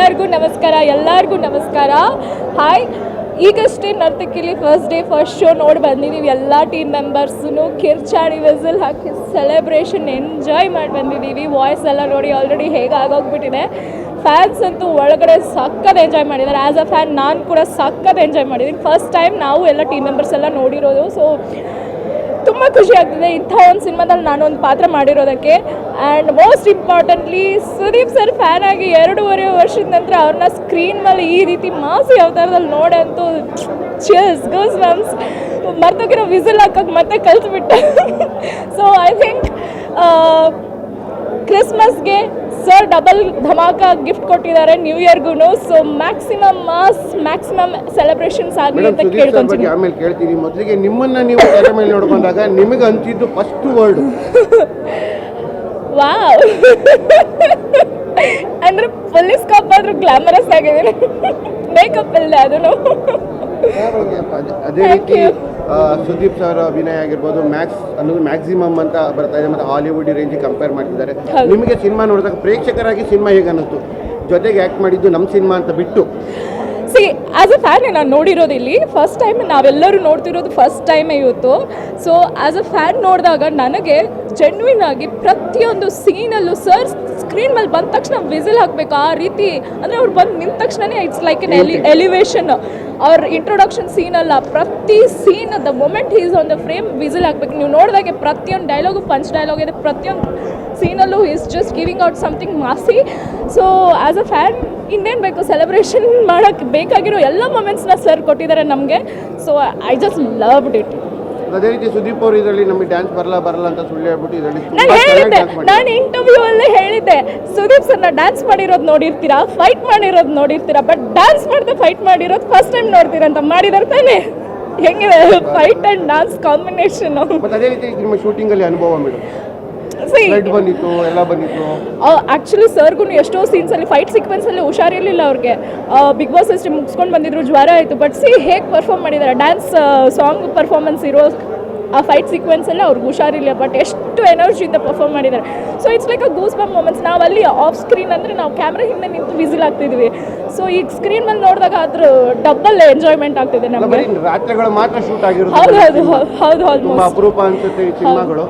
ಎಲ್ಲರಿಗೂ ನಮಸ್ಕಾರ. ಹಾಯ್, ಈಗಷ್ಟೇ ನರ್ತಕಿಲಿ ಫಸ್ಟ್ ಡೇ ಫಸ್ಟ್ ಶೋ ನೋಡಿ ಬಂದಿದ್ದೀವಿ. ಎಲ್ಲ ಟೀಮ್ ಮೆಂಬರ್ಸೂ ಕಿರ್ಚಾಡಿ ವಿಸಿಲ್ ಹಾಕಿ ಸೆಲೆಬ್ರೇಷನ್ ಎಂಜಾಯ್ ಮಾಡಿ ಬಂದಿದ್ದೀವಿ. ವಾಯ್ಸ್ ಎಲ್ಲ ನೋಡಿ ಆಲ್ರೆಡಿ ಹೇಗೆ ಆಗೋಗ್ಬಿಟ್ಟಿದೆ. ಫ್ಯಾನ್ಸ್ ಅಂತೂ ಒಳಗಡೆ ಸಕ್ಕತ್ ಎಂಜಾಯ್ ಮಾಡಿದ್ದಾರೆ. ಆ್ಯಸ್ ಅ ಫ್ಯಾನ್ ನಾನು ಕೂಡ ಸಕ್ಕತ್ ಎಂಜಾಯ್ ಮಾಡಿದ್ದೀನಿ. ಫಸ್ಟ್ ಟೈಮ್ ನಾವು ಎಲ್ಲ ಟೀಮ್ ಮೆಂಬರ್ಸ್ ಎಲ್ಲ ನೋಡಿರೋದು. ಸೊ ತುಂಬ ಖುಷಿ ಆಗ್ತಿದೆ ಇಂಥ ಒಂದು ಸಿನಿಮಾದಲ್ಲಿ ನಾನೊಂದು ಪಾತ್ರ ಮಾಡಿರೋದಕ್ಕೆ. And most importantly Sudeep sir fan ಆಗಿ 2.5 ವರ್ಷದ ನಂತರ ಅವ್ರನ್ನ ಸ್ಕ್ರೀನ್ ಮೇಲೆ ಈ ರೀತಿ ಮಾಸಿ ಅವತಾರದಲ್ಲಿ ನೋಡಂತೂ ಚಿಲ್ಸ್ ಗೂಸ್ ಬಂಪ್ಸ್. ಮರ್ತೋಗಿರೋ ವಿಸಿಲ್ ಹಾಕೋಕೆ ಮತ್ತೆ ಕಲಿಸ್ಬಿಟ್ಟೆ. ಸೊ ಐ ಥಿಂಕ್ ಕ್ರಿಸ್ಮಸ್ಗೆ ಸರ್ ಡಬಲ್ ಧಮಾಕ ಗಿಫ್ಟ್ ಕೊಟ್ಟಿದ್ದಾರೆ, ನ್ಯೂ ಇಯರ್ಗೂ. So maximum mass, maximum celebrations ಆಗಲಿ ಅಂತ ಕೇಳ್ಕೊಂತೀನಿ. ಆಮೇಲೆ ಕೇಳ್ತೀನಿ, ಮೊದಲಿಗೆ ನಿಮ್ಮನ್ನ ನೀವು ತೆರೆ ಮೇಲೆ ನೋಡ್ಕೊಂಡಾಗ ನಿಮಗೆ ಅಂತಿದ್ದು ಫಸ್ಟ್ ವರ್ಡ್ ವಾವ್ ಅಂದ್ರೆ ಪೊಲೀಸ್ ಕಾಪ್ ಆದ್ರೂ ಗ್ಲಾಮರಸ್ ಆಗಿದೆ. ಮೇಕಪ್ ಇಲ್ಲದೆ ಅದನ್ನು. ಅದೇ ರೀತಿ ಸುದೀಪ್ ಸರ್ ಅಭಿನಯ ಆಗಿರ್ಬೋದು, ಮ್ಯಾಕ್ಸ್ ಅನ್ನೋದು ಮ್ಯಾಕ್ಸಿಮಮ್ ಅಂತ ಬರ್ತಾ ಇದೆ, ಮತ್ತು ಹಾಲಿವುಡ್ ರೇಂಜಿಗೆ ಕಂಪೇರ್ ಮಾಡ್ತಿದ್ದಾರೆ. ನಿಮಗೆ ಸಿನಿಮಾ ನೋಡಿದಾಗ ಪ್ರೇಕ್ಷಕರಾಗಿ ಸಿನಿಮಾ ಹೇಗೆ ಅನ್ನಿಸ್ತು? ಜೊತೆಗೆ ಆ್ಯಕ್ಟ್ ಮಾಡಿದ್ದು ನಮ್ಮ ಸಿನಿಮಾ ಅಂತ ಬಿಟ್ಟು ಸಿ ಆ್ಯಸ್ ಅ ಫ್ಯಾನ್ ನಾನು ನೋಡಿರೋದು ಇಲ್ಲಿ ಫಸ್ಟ್ ಟೈಮ್, ನಾವೆಲ್ಲರೂ ನೋಡ್ತಿರೋದು ಫಸ್ಟ್ ಟೈಮೇ ಇವತ್ತು. ಸೊ ಆ್ಯಸ್ ಅ ಫ್ಯಾನ್ ನೋಡಿದಾಗ ನನಗೆ ಜೆನ್ವಿನ್ ಆಗಿ ಪ್ರತಿಯೊಂದು ಸೀನಲ್ಲೂ ಸರ್ ಸ್ಕ್ರೀನ್ ಮೇಲೆ ಬಂದ ತಕ್ಷಣ ವಿಸಿಲ್ ಹಾಕಬೇಕು. ಆ ರೀತಿ ಅಂದರೆ ಅವ್ರು ಬಂದು ನಿಂತ ತಕ್ಷಣವೇ ಇಟ್ಸ್ ಲೈಕ್ ಎನ್ ಎಲಿವೇಶನ್. ಅವ್ರ ಇಂಟ್ರೊಡಕ್ಷನ್ ಸೀನಲ್ಲ, ಪ್ರತಿ scene the moment is on the frame whistle ಹಾಕಬೇಕು. ನೀವು ನೋಡಿದಾಗೆ ಪ್ರತಿಯೊಂದು ಡೈಲಾಗು ಪಂಚ್ ಡೈಲಾಗ್ ಇದೆ, ಪ್ರತಿಯೊಂದು ಸೀನಲ್ಲೂ is just giving out something massy. So as a fan ಇನ್ನೇನು ಬೇಕು, ಸೆಲೆಬ್ರೇಷನ್ ಮಾಡೋಕ್ಕೆ ಬೇಕಾಗಿರೋ ಎಲ್ಲ ಮೊಮೆಂಟ್ಸ್ನ ಸರ್ ಕೊಟ್ಟಿದ್ದಾರೆ ನಮಗೆ. So I just loved it. ಅದೇ ರೀತಿ ಸುದೀಪ್ ಅವರು ಇದರಲ್ಲಿ ನಮಗೆ ಡ್ಯಾನ್ಸ್ ಬರಲ್ಲ ಅಂತ ಸುಳ್ಳು ಹೇಳ್ಬಿಟ್ಟು ಇದರಲ್ಲಿ ನಾನು ಇಂಟರ್ವ್ಯೂ ಅಲ್ಲಿ ಹೇಳಿದ್ದೆ, ಸುದೀಪ್ ಸರ್ನ ಡ್ಯಾನ್ಸ್ ಮಾಡಿರೋದು ನೋಡಿರ್ತೀರಾ, ಫೈಟ್ ಮಾಡಿರೋದು ನೋಡಿರ್ತೀರಾ, ಬಟ್ ಡ್ಯಾನ್ಸ್ ಮಾಡಿದೆ ಫೈಟ್ ಮಾಡಿರೋದು ಫಸ್ಟ್ ಟೈಮ್ ನೋಡ್ತೀರಾ ಅಂತ ಮಾಡಿದಾರೆ ತಾನೆ. ಹೆಂಗಿದೆ ಫೈಟ್ ಆ್ಯಂಡ್ ಡ್ಯಾನ್ಸ್ ಕಾಂಬಿನೇಷನ್. ಅದೇ ರೀತಿ ನಿಮ್ಮ ಶೂಟಿಂಗಲ್ಲಿ ಅನುಭವ ಮೇಡಮ್ ಬಂದಿತ್ತು, ಎಲ್ಲ ಬಂದಿತ್ತು. ಆ್ಯಕ್ಚುಲಿ ಸರ್ಗೂ ಎಷ್ಟೋ ಸೀನ್ಸಲ್ಲಿ ಫೈಟ್ ಸೀಕ್ವೆನ್ಸಲ್ಲಿ ಹುಷಾರಿರಲಿಲ್ಲ ಅವ್ರಿಗೆ. ಬಿಗ್ ಬಾಸ್ ಅಷ್ಟೇ ಮುಗಿಸ್ಕೊಂಡು ಬಂದಿದ್ರು, ಜ್ವರ ಆಯಿತು. ಬಟ್ ಹೇಗೆ ಪರ್ಫಾರ್ಮ್ ಮಾಡಿದ್ದಾರೆ, ಡ್ಯಾನ್ಸ್ ಸಾಂಗ್ ಪರ್ಫಾರ್ಮೆನ್ಸ್ ಇರೋ ಆ ಫೈಟ್ ಸೀಕ್ವೆನ್ಸಲ್ಲಿ ಅವ್ರಿಗೆ ಹುಷಾರಿಲ್ಲ, ಬಟ್ ಎಷ್ಟು ಎನರ್ಜಿಯಿಂದ ಪರ್ಫಾರ್ಮ್ ಮಾಡಿದ್ದಾರೆ. So it's like a goose bump moments. ನಾವಲ್ಲಿ ಆಫ್ ಸ್ಕ್ರೀನ್ ಅಂದರೆ ನಾವು ಕ್ಯಾಮ್ರಾ ಹಿಂದೆ ನಿಂತು ವಿಸಿಲ್ ಆಗ್ತಿದ್ವಿ. ಸೊ ಈಗ ಸ್ಕ್ರೀನ್ ಮೇಲೆ ನೋಡಿದಾಗ ಅದ್ರ ಡಬಲ್ ಎಂಜಾಯ್ಮೆಂಟ್ ಆಗ್ತಿದೆ ನಮಗೆ. ರಾತ್ರಿಗಳು ಮಾತ್ರ ಶೂಟ್ ಆಗಿರೋದು. ಹೌದು ತುಂಬಾ ಅಪರೂಪ ಅನ್ಸುತ್ತೆ ಈ ಸಿನಿಮಾಗಳು.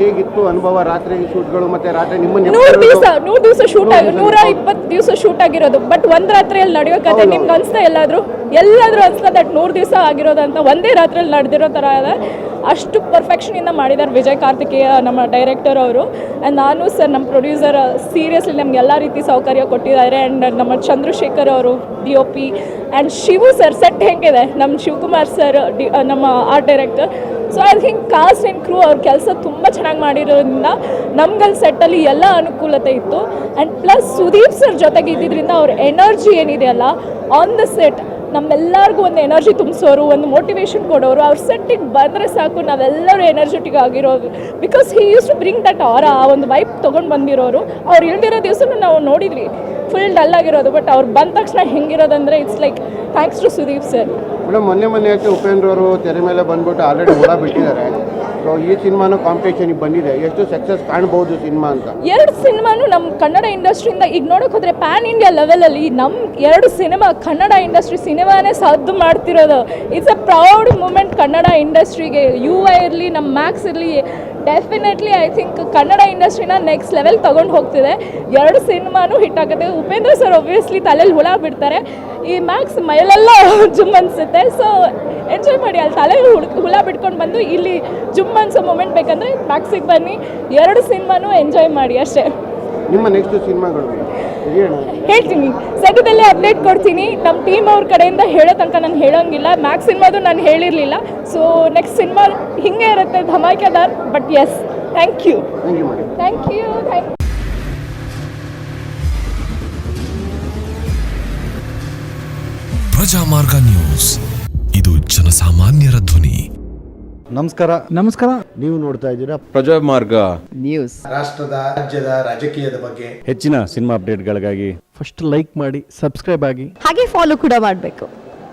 ಹೇಗಿತ್ತು ಅನುಭವ ರಾತ್ರಿ ಶೂಟ್ಗಳು? ಮತ್ತೆ ರಾತ್ರಿ ನಿಮ್ಮ 100 ದಿವಸ ಶೂಟ್ ಆಗಿ 120 ದಿವಸ ಶೂಟ್ ಆಗಿರೋದು, ಬಟ್ ಒಂದ್ ರಾತ್ರಿಯಲ್ಲಿ ನಡೆಯೋ ಕತೆ ನಿಮ್ಗೆ ಅನ್ಸ್ತಾ ಎಲ್ಲಾದ್ರೂ ಅನ್ಸ್ತಾ ದಟ್ 100 ದಿವಸ ಆಗಿರೋದಂತ ಒಂದೇ ರಾತ್ರಿಯಲ್ಲಿ ನಡೆದಿರೋ ಥರ ಇದೆ. ಅಷ್ಟು ಪರ್ಫೆಕ್ಷನಿಂದ ಮಾಡಿದ್ದಾರೆ ವಿಜಯ್ ಕಾರ್ತಿಕೇಯ ನಮ್ಮ ಡೈರೆಕ್ಟರ್ ಅವರು. ಆ್ಯಂಡ್ ನಾನು ಸರ್ ನಮ್ಮ ಪ್ರೊಡ್ಯೂಸರ್ ಸೀರಿಯಸ್ಲಿ ನಮ್ಗೆ ಎಲ್ಲ ರೀತಿ ಸೌಕರ್ಯ ಕೊಟ್ಟಿದ್ದಾರೆ. ಆ್ಯಂಡ್ ನಮ್ಮ ಚಂದ್ರಶೇಖರ್ ಅವರು DOP and Shivu sir set ಹೆಂಗಿದೆ, ನಮ್ಮ ಶಿವಕುಮಾರ್ ಸರ್ ನಮ್ಮ art director. So I think cast and crew ಅವ್ರ ಕೆಲಸ ತುಂಬ ಚೆನ್ನಾಗಿ ಮಾಡಿರೋದ್ರಿಂದ ನಮ್ಗಲ್ಲಿ ಸೆಟ್ಟಲ್ಲಿ ಎಲ್ಲ ಅನುಕೂಲತೆ ಇತ್ತು. ಆ್ಯಂಡ್ ಪ್ಲಸ್ ಸುದೀಪ್ ಸರ್ ಜೊತೆಗೆ ಇದ್ದಿದ್ದರಿಂದ ಅವ್ರ ಎನರ್ಜಿ ಏನಿದೆಯಲ್ಲ ಆನ್ ದ ಸೆಟ್ ನಮ್ಮೆಲ್ಲರಿಗೂ ಒಂದು ಎನರ್ಜಿ ತುಂಬಿಸೋರು, ಒಂದು ಮೋಟಿವೇಶನ್ ಕೊಡೋರು. ಅವ್ರ ಸೆಟ್ಟಿಗೆ ಬಂದರೆ ಸಾಕು ನಾವೆಲ್ಲರೂ ಎನರ್ಜೆಟಿಕ್ ಆಗಿರೋದು. Because he used to bring that ಆ ಒಂದು ವೈಬ್ ತೊಗೊಂಡು ಬಂದಿರೋರು. ಅವ್ರು ಇಳ್ದಿರೋ ದಿವಸನೂ ನಾವು ನೋಡಿದ್ವಿ ಫುಲ್ ಡಲ್ ಆಗಿರೋದು, ಬಟ್ ಅವ್ರು ಬಂದ ತಕ್ಷಣ ಹೆಂಗಿರೋದಂದರೆ it's like thanks to Sudeep sir. Madam ಮೊನ್ನೆ ಅಷ್ಟೇ ಉಪೇಂದ್ರ ಅವರು ತೆರೆ ಮೇಲೆ ಬಂದ್ಬಿಟ್ಟು ಆಲ್ರೆಡಿ ಹುಳ ಬಿಟ್ಟಿದ್ದಾರೆ. ಸೊ ಈ ಸಿನಿಮಾನು ಕಾಂಪಿಟೇಷನ್ಗೆ ಬಂದಿದೆ, ಎಷ್ಟು ಸಕ್ಸಸ್ ಕಾಣ್ಬೋದು ಸಿನಿಮಾ ಅಂತ? 2 ಸಿನಿಮಾನು ನಮ್ಮ ಕನ್ನಡ ಇಂಡಸ್ಟ್ರಿಯಿಂದ ಈಗ ನೋಡೋಕೆ ಹೋದರೆ ಪ್ಯಾನ್ ಇಂಡಿಯಾ ಲೆವೆಲಲ್ಲಿ ನಮ್ಮ 2 ಸಿನಿಮಾ ಕನ್ನಡ ಇಂಡಸ್ಟ್ರಿ ಸಿನಿಮಾನೇ ಸದ್ದು ಮಾಡ್ತಿರೋದು. It's a proud moment Kannada ಇಂಡಸ್ಟ್ರಿಗೆ. UI ಇರಲಿ, ನಮ್ಮ ಮ್ಯಾಕ್ಸ್ ಇರಲಿ, ಡೆಫಿನೆಟ್ಲಿ ಐ ಥಿಂಕ್ ಕನ್ನಡ ಇಂಡಸ್ಟ್ರಿನ ನೆಕ್ಸ್ಟ್ ಲೆವೆಲ್ ತೊಗೊಂಡು ಹೋಗ್ತಿದೆ. 2 ಸಿನಿಮಾನು ಹಿಟ್ ಆಗುತ್ತೆ. ಉಪೇಂದ್ರ ಸರ್ ಒಬ್ವಿಯಸ್ಲಿ ತಲೆಯಲ್ಲಿ ಹುಳ ಬಿಡ್ತಾರೆ, ಈ ಮ್ಯಾಕ್ಸ್ ಮೈಲೆಲ್ಲ ಜುಮ್ ಅನಿಸುತ್ತೆ. ಸೊ ಎಂಜಾಯ್ ಮಾಡಿ, ಅಲ್ಲಿ ತಲೆಯಲ್ಲಿ ಹುಳ ಬಿಟ್ಕೊಂಡು ಬಂದು ಇಲ್ಲಿ ಜುಮ್ ಅನ್ಸೋ ಮೂಮೆಂಟ್ ಬೇಕಂದರೆ ಮ್ಯಾಕ್ಸಿಗೆ ಬನ್ನಿ. 2 ಸಿನಿಮಾನು ಎಂಜಾಯ್ ಮಾಡಿ ಅಷ್ಟೇ. ನಿಮ್ಮ ನೆಕ್ಸ್ಟ್ ಸಿನಿಮಾಗಳು ಹೇಳ್ತೀನಿ, ಸದ್ಯದಲ್ಲೇ ಅಪ್ಡೇಟ್ ಕೊಡ್ತೀನಿ. ನಮ್ಮ ಟೀಮ್ ಅವ್ರ ಕಡೆಯಿಂದ ಹೇಳೋ ತನಕ ನಾನು ಹೇಳೋಂಗಿಲ್ಲ. ಮ್ಯಾಕ್ಸ್ ಸಿನಿಮಾದು ನಾನು ಹೇಳಿರಲಿಲ್ಲ. ಸೊ ನೆಕ್ಸ್ಟ್ ಸಿನಿಮಾ ಹಿಂಗೆ ಇರುತ್ತೆ, ಧಮಾಕೆದಾರ್. But yes, thank you. Prajamarga news, ಇದು ಜನಸಾಮಾನ್ಯರ ಧ್ವನಿ. ನಮಸ್ಕಾರ. ನೀವು ನೋಡ್ತಾ ಇದ್ದೀರಾ ಪ್ರಜಾಮಾರ್ಗ ನ್ಯೂಸ್. ರಾಷ್ಟ್ರದ ರಾಜ್ಯದ ರಾಜಕೀಯದ ಬಗ್ಗೆ ಹೆಚ್ಚಿನ ಸಿನಿಮಾ ಅಪ್ಡೇಟ್ಗಳಿಗಾಗಿ ಫಸ್ಟ್ ಲೈಕ್ ಮಾಡಿ, ಸಬ್ಸ್ಕ್ರೈಬ್ ಆಗಿ, ಹಾಗೆ ಫಾಲೋ ಕೂಡ ಮಾಡಬೇಕು.